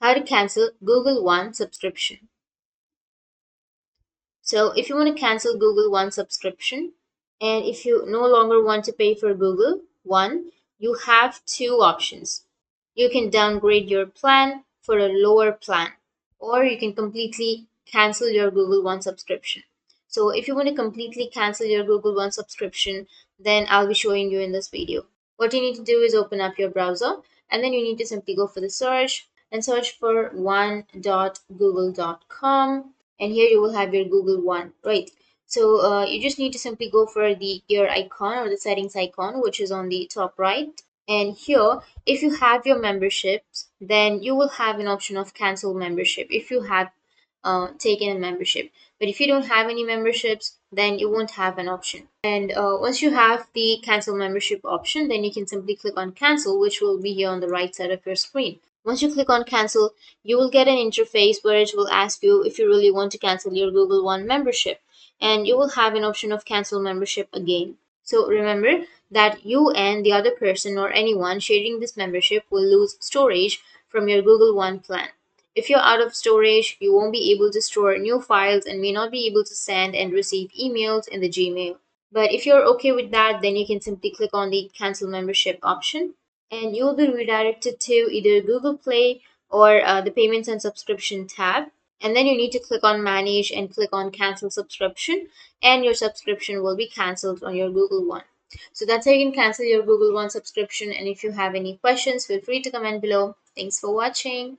how to cancel Google One subscription. So if you want to cancel Google One subscription, and if you no longer want to pay for Google One, you have two options. You can downgrade your plan for a lower plan, or you can completely cancel your Google One subscription. So if you want to completely cancel your Google One subscription, then I'll be showing you in this video. What you need to do is open up your browser, and then you need to simply go for the search and search for one.google.com, and here you will have your Google One, right? So you just need to simply go for the gear icon or the settings icon, which is on the top right. And here, if you have your memberships, then you will have an option of cancel membership if you have taken a membership. But if you don't have any memberships, then you won't have an option. And once you have the cancel membership option, then you can simply click on cancel, which will be here on the right side of your screen. Once you click on cancel, you will get an interface where it will ask you if you really want to cancel your Google One membership. And you will have an option of cancel membership again. So remember that you and the other person or anyone sharing this membership will lose storage from your Google One plan. If you're out of storage, you won't be able to store new files and may not be able to send and receive emails in the Gmail. But if you're okay with that, then you can simply click on the cancel membership option, and you'll be redirected to either Google Play or the payments and subscription tab. And then you need to click on manage and click on cancel subscription, and your subscription will be cancelled on your Google One. So that's how you can cancel your Google One subscription. And if you have any questions, feel free to comment below. Thanks for watching.